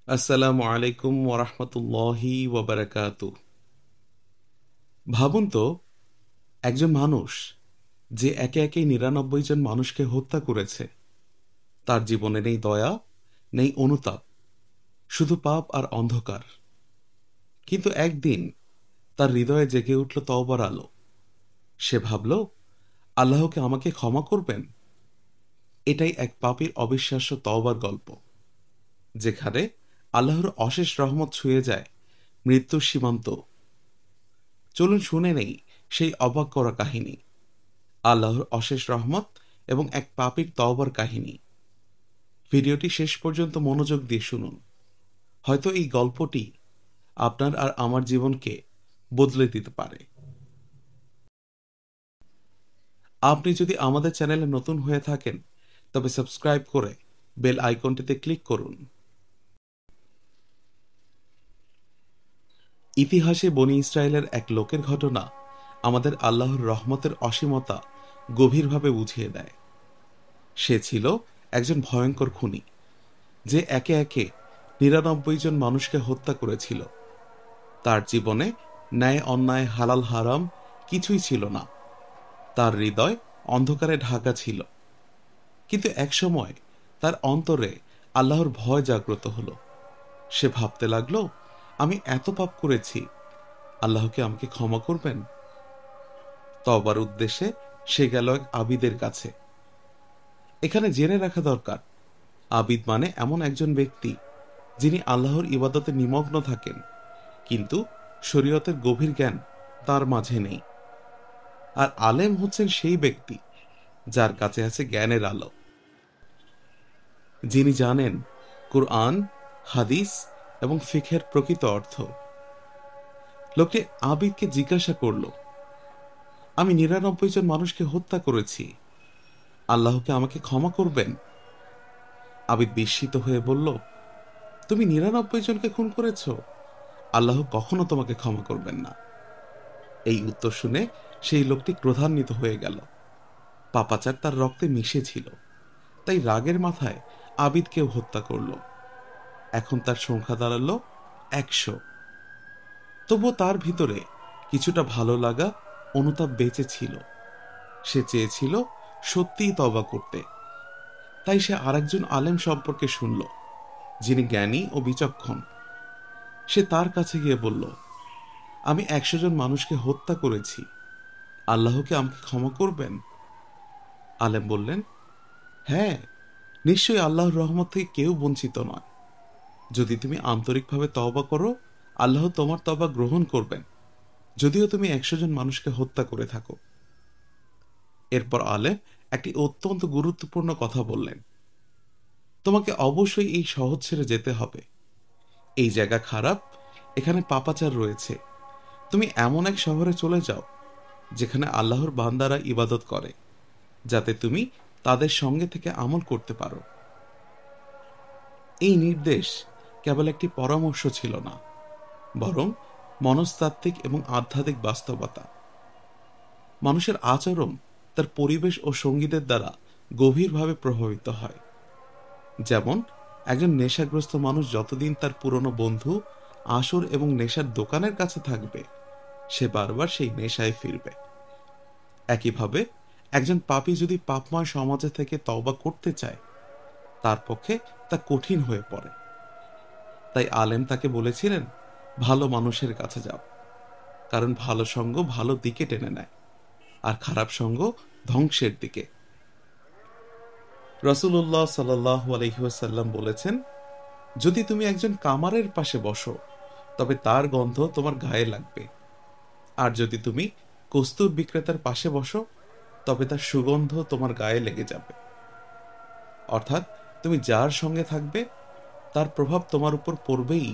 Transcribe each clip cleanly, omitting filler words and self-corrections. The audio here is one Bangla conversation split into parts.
আসসালামু আলাইকুম ওরহমতুল্লাহি ওয়াবারাকাতু। ভাবুন তো, একজন মানুষ যে একে একে ৯৯ জন মানুষকে হত্যা করেছে, তার জীবনে নেই দয়া, নেই অনুতাপ, শুধু পাপ আর অন্ধকার। কিন্তু একদিন তার হৃদয়ে জেগে উঠল তওবার আলো। সে ভাবল, আল্লাহকে আমাকে ক্ষমা করবেন। এটাই এক পাপীর অবিশ্বাস্য তওবার গল্প, যেখানে আল্লাহর অশেষ রহমত ছুঁয়ে যায় মৃত্যুর সীমান্ত। চলুন শুনে নেই সেই অবাক করা কাহিনী, আল্লাহর অশেষ রহমত এবং এক পাপীর তওবার কাহিনী। ভিডিওটি শেষ পর্যন্ত মনোযোগ দিয়ে শুনুন। হয়তো এই গল্পটি আপনার আর আমার জীবনকে বদলে দিতে পারে। আপনি যদি আমাদের চ্যানেলে নতুন হয়ে থাকেন, তবে সাবস্ক্রাইব করে বেল আইকনটিতে ক্লিক করুন। ইতিহাসে বনি ইসরায়েলের এক লোকের ঘটনা আমাদের আল্লাহর রহমতের অসীমতা গভীরভাবে বুঝিয়ে দেয়। সে ছিল একজন ভয়ঙ্কর খুনি, যে একে একে ৯৯ জন মানুষকে হত্যা করেছিল। তার জীবনে ন্যায় অন্যায় হালাল হারাম কিছুই ছিল না। তার হৃদয় অন্ধকারে ঢাকা ছিল। কিন্তু একসময় তার অন্তরে আল্লাহর ভয় জাগ্রত হলো। সে ভাবতে লাগলো, আমি এত পাপ করেছি, আল্লাহকে আমাকে ক্ষমা করবেন? তওবার উদ্দেশ্যে সে গেল এক আবিদের কাছে। এখানে জেনে রাখা দরকার, আবিদ মানে এমন একজন ব্যক্তি যিনি আল্লাহর ইবাদতে নিমগ্ন থাকেন, কিন্তু শরীয়তের গভীর জ্ঞান তার মাঝে নেই। আর আলেম হচ্ছেন সেই ব্যক্তি যার কাছে আছে জ্ঞানের আলো, যিনি জানেন কুরআন, হাদিস এবং ফিকহের প্রকৃত অর্থ। লোকটি আবিদকে জিজ্ঞাসা করল, আমি ৯৯ জন মানুষকে হত্যা করেছি, আল্লাহকে আমাকে ক্ষমা করবেন? আবিদ বিস্মিত হয়ে বলল, তুমি ৯৯ জনকে খুন করেছ, আল্লাহ কখনো তোমাকে ক্ষমা করবেন না। এই উত্তর শুনে সেই লোকটি ক্রোধান্বিত হয়ে গেল। পাপাচার তার রক্তে মিশে ছিল, তাই রাগের মাথায় আবিদকেও হত্যা করল। এখন তার সংখ্যা দাঁড়ালো ১০০। তবুও তার ভিতরে কিছুটা ভালো লাগা, অনুতাপ বেঁচে ছিল। সে চেয়েছিল সত্যিই তওবা করতে। তাই সে আরেকজন আলেম সম্পর্কে শুনল, যিনি জ্ঞানী ও বিচক্ষণ। সে তার কাছে গিয়ে বলল, আমি ১০০ জন মানুষকে হত্যা করেছি, আল্লাহকে আমাকে ক্ষমা করবেন? আলেম বললেন, হ্যাঁ, নিশ্চয়ই আল্লাহর রহমত থেকে কেউ বঞ্চিত নয়। যদি তুমি আন্তরিকভাবে তওবা করো, আল্লাহ তোমার তওবা গ্রহণ করবেন, যদিও তুমি ১০০ জন মানুষকে হত্যা করে থাকো। এরপর আলেম একটি অত্যন্ত গুরুত্বপূর্ণ কথা বললেন, তোমাকে অবশ্যই এই শহর ছেড়ে যেতে হবে। এই জায়গা খারাপ, এখানে পাপাচার রয়েছে। তুমি এমন এক শহরে চলে যাও যেখানে আল্লাহর বান্দারা ইবাদত করে, যাতে তুমি তাদের সঙ্গে থেকে আমল করতে পারো। এই নির্দেশ কেবল একটি পরামর্শ ছিল না, বরং মনস্তাত্ত্বিক এবং আধ্যাত্মিক বাস্তবতা। মানুষের আচরণ তার পরিবেশ ও সঙ্গীদের দ্বারা গভীরভাবে প্রভাবিত হয়। যেমন একজন নেশাগ্রস্ত মানুষ যতদিন তার পুরনো বন্ধু, আসর এবং নেশার দোকানের কাছে থাকবে, সে বারবার সেই নেশায় ফিরবে। একইভাবে একজন পাপী যদি পাপময় সমাজে থেকে তওবা করতে চায়, তার পক্ষে তা কঠিন হয়ে পড়ে। তাই আলেম তাকে বলেছিলেন, ভালো মানুষের কাছে যাও, কারণ ভালো সঙ্গ ভালো দিকে টেনে নেয়, আর খারাপ সঙ্গ ধ্বংসের দিকে। রাসূলুল্লাহ সাল্লাল্লাহু আলাইহি ওয়াসাল্লাম বলেছেন, যদি তুমি একজন কামারের পাশে বসো, তবে তার গন্ধ তোমার গায়ে লাগবে। আর যদি তুমি কস্তুর বিক্রেতার পাশে বসো, তবে তার সুগন্ধ তোমার গায়ে লেগে যাবে। অর্থাৎ তুমি যার সঙ্গে থাকবে, তার প্রভাব তোমার উপর পড়বেই।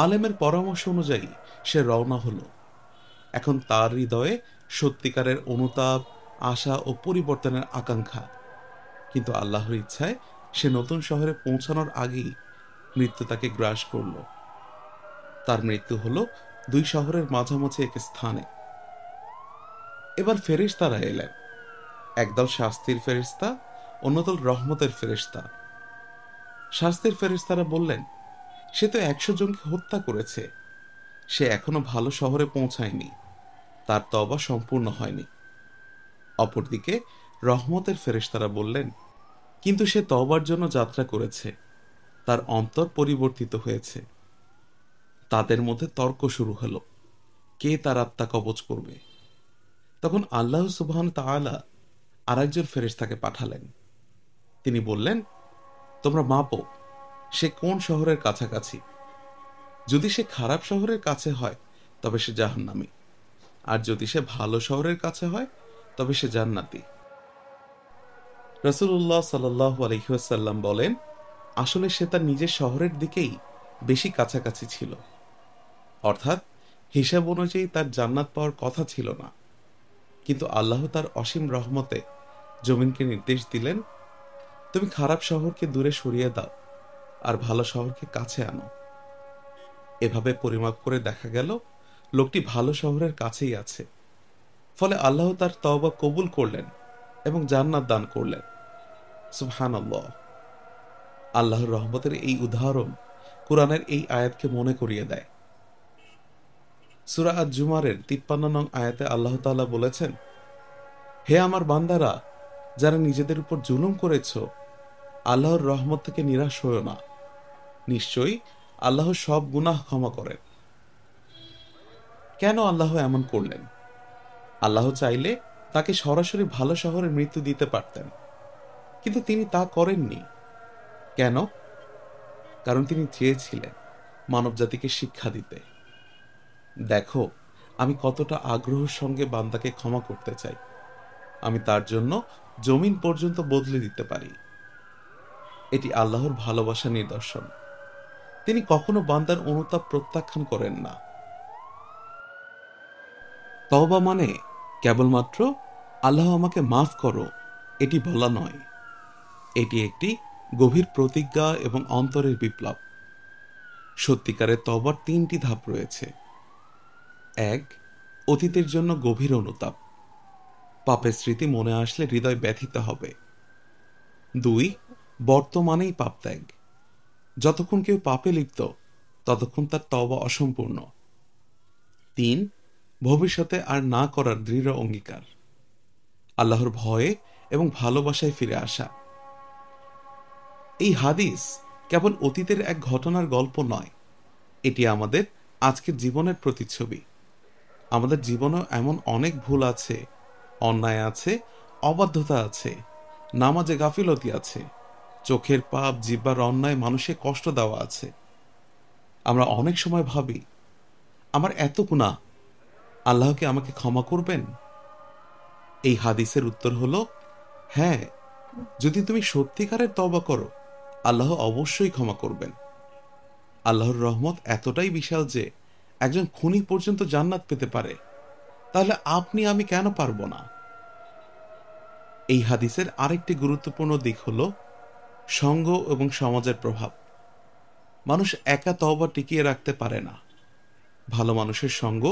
আলেমের পরামর্শ অনুযায়ী সে রওনা হলো। এখন তার হৃদয়ে সত্যিকারের অনুতাপ, আশা ও পরিবর্তনের আকাঙ্ক্ষা। কিন্তু আল্লাহর ইচ্ছায় সে নতুন শহরে পৌঁছানোর আগেই মৃত্যু তাকে গ্রাস করল। তার মৃত্যু হলো দুই শহরের মাঝামাঝি এক স্থানে। এবার ফেরেশতারা এলেন, একদল শাস্তির ফেরেশতা, অন্যদল রহমতের ফেরেশতা। শাস্তির ফেরেশতারা বললেন, সে তো 100 জনকে হত্যা করেছে, সে এখনো ভালো শহরে পৌঁছায়নি, তার তওবা সম্পূর্ণ হয়নি। অপরদিকে রহমতের ফেরেশতারা বললেন, কিন্তু সে তওবার জন্য যাত্রা করেছে, তার অন্তর পরিবর্তিত হয়েছে। তাদের মধ্যে তর্ক শুরু হলো, কে তার আত্মা কবজ করবে। তখন আল্লাহ সুবহানাহু তাআলা আরেকজন ফেরেশতাকে পাঠালেন। তিনি বললেন, তোমরা মাপো সে কোন শহরের কাছাকাছি। যদি সে খারাপ শহরের কাছে হয় তবে সে জাহান্নামী, আর যদি সে ভালো শহরের কাছে হয় তবে সে জান্নাতি। রাসূলুল্লাহ সাল্লাল্লাহু আলাইহি ওয়াসাল্লাম বলেন, আসলে সে তার নিজের শহরের দিকেই বেশি কাছাকাছি ছিল, অর্থাৎ হিসাব অনুযায়ী তার জান্নাত পাওয়ার কথা ছিল না। কিন্তু আল্লাহ তার অসীম রহমতে জমিনকে নির্দেশ দিলেন, তুমি খারাপ শহরকে দূরে সরিয়ে দাও আর ভালো শহরকে কাছে আনো। এভাবে পরিমাপ করে দেখা গেল লোকটি ভালো শহরের কাছেই আছে। ফলে আল্লাহ তার তওবা কবুল করলেন এবং জান্নাত দান করলেন। সুবহানাল্লাহ। আল্লাহর রহমতের এই উদাহরণ কুরআনের এই আয়াতকে মনে করিয়ে দেয়। সূরা আজ-জুমারের 53 নং আয়াতে আল্লাহ তাআলা বলেছেন, হে আমার বান্দারা, যারা নিজেদের উপর জুলুম করেছ, আল্লাহর রহমত থেকে নিরাশ হয়ো না। নিশ্চয়ই আল্লাহ সব গুনাহ ক্ষমা করেন। কেন আল্লাহ এমন করলেন? আল্লাহ চাইলে তাকে সরাসরি ভালো শহরে মৃত্যু দিতে পারতেন, কিন্তু তিনি তা করেননি। কেন? কারণ তিনি চেয়েছিলেন মানবজাতিকে শিক্ষা দিতে। দেখো, আমি কতটা আগ্রহের সঙ্গে বান্দাকে ক্ষমা করতে চাই। আমি তার জন্য জমিন পর্যন্ত বদলে দিতে পারি। এটি আল্লাহর ভালোবাসা নিদর্শন। তিনি কখনো বান্দার অনুতাপ প্রত্যাখ্যান করেন না। তওবা মানে কেবলমাত্র আল্লাহ আমাকে মাফ করো এটি বলা নয়। এটি একটি গভীর প্রতিজ্ঞা এবং অন্তরের বিপ্লব। সত্যিকারের তওবার 3টি ধাপ রয়েছে। 1. অতীতের জন্য গভীর অনুতাপ। পাপের স্মৃতি মনে আসলে হৃদয় ব্যথিত হবে। 2. বর্তমানেই পাপ ত্যাগ। যতক্ষণ কেউ পাপে লিপ্ত ততক্ষণ তার তওবা অসম্পূর্ণ। 3. ভবিষ্যতে আর না করার দৃঢ় অঙ্গীকার। আল্লাহর ভয়ে এবং ভালোবাসায় ফিরে আসা। এই হাদিস কেবল অতীতের এক ঘটনার গল্প নয়, এটি আমাদের আজকের জীবনের প্রতিচ্ছবি। আমাদের জীবনেও এমন অনেক ভুল আছে, অন্যায় আছে, অবাধ্যতা আছে, নামাজে গাফিলতি আছে, চোখের পাপ, জিহ্বার অন্যায় মানুষে কষ্ট দেওয়া আছে। আমরা অনেক সময় ভাবি, আমার এত গুনাহ, আল্লাহ কি আমাকে ক্ষমা করবেন? এই হাদিসের উত্তর হলো হ্যাঁ। যদি তুমি সত্যিকারের তওবা করো, আল্লাহ অবশ্যই ক্ষমা করবেন। আল্লাহর রহমত এতটাই বিশাল যে একজন খুনি পর্যন্ত জান্নাত পেতে পারে। তাহলে আপনি আমি কেন পারবো না? এই হাদিসের আরেকটি গুরুত্বপূর্ণ দিক হলো সঙ্গ এবং সমাজের প্রভাব। মানুষ একা তওবা টিকিয়ে রাখতে পারে না। ভালো মানুষের সঙ্গ,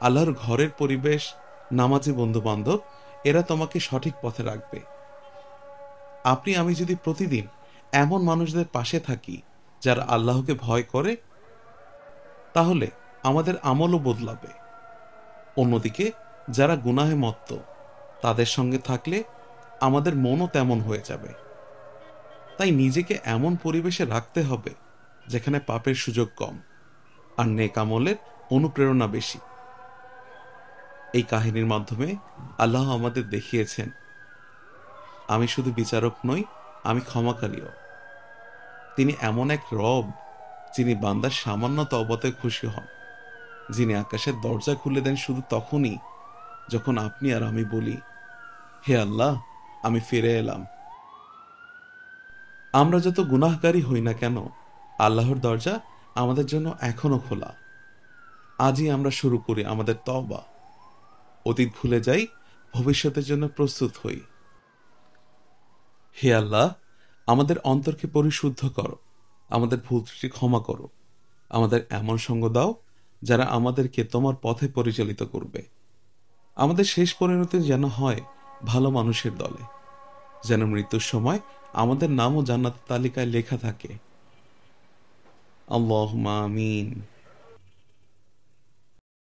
আল্লাহর ঘরের পরিবেশ, নামাজি বন্ধু বান্ধব, এরা তোমাকে সঠিক পথে রাখবে। আপনি আমি যদি প্রতিদিন এমন মানুষদের পাশে থাকি যারা আল্লাহকে ভয় করে, তাহলে আমাদের আমলও বদলাবে। অন্যদিকে যারা গুনাহে মত্ত, তাদের সঙ্গে থাকলে আমাদের মনও তেমন হয়ে যাবে। তাই নিজেকে এমন পরিবেশে রাখতে হবে যেখানে পাপের সুযোগ কম আর নেক আমলের অনুপ্রেরণা বেশি। এই কাহিনীর মাধ্যমে আল্লাহ আমাদের দেখিয়েছেন, আমি শুধু বিচারক নই, আমি ক্ষমাকারীও। তিনি এমন এক রব যিনি বান্দার সামান্য তওবাতে খুশি হন, যিনি আকাশের দরজা খুলে দেন শুধু তখনই যখন আপনি আর আমি বলি, হে আল্লাহ, আমি ফিরে এলাম। আমরা যত গুনাহগারী হই না কেন, আল্লাহর দরজা আমাদের জন্য এখনো খোলা। আজই আমরা শুরু করি আমাদের তওবা। অতীত ভুলে যাই, ভবিষ্যতের জন্য প্রস্তুত হই। হে আল্লাহ, আমাদের অন্তরকে পরিশুদ্ধ করো, আমাদের ভুল ত্রুটি ক্ষমা করো। আমাদের এমন সঙ্গ দাও যারা আমাদেরকে তোমার পথে পরিচালিত করবে। আমাদের শেষ পরিণতি যেন হয় ভালো মানুষের দলে, যেন মৃত্যুর সময় আমাদের নামও জান্নাতের তালিকায় লেখা থাকে। আল্লাহুম্মা আমিন।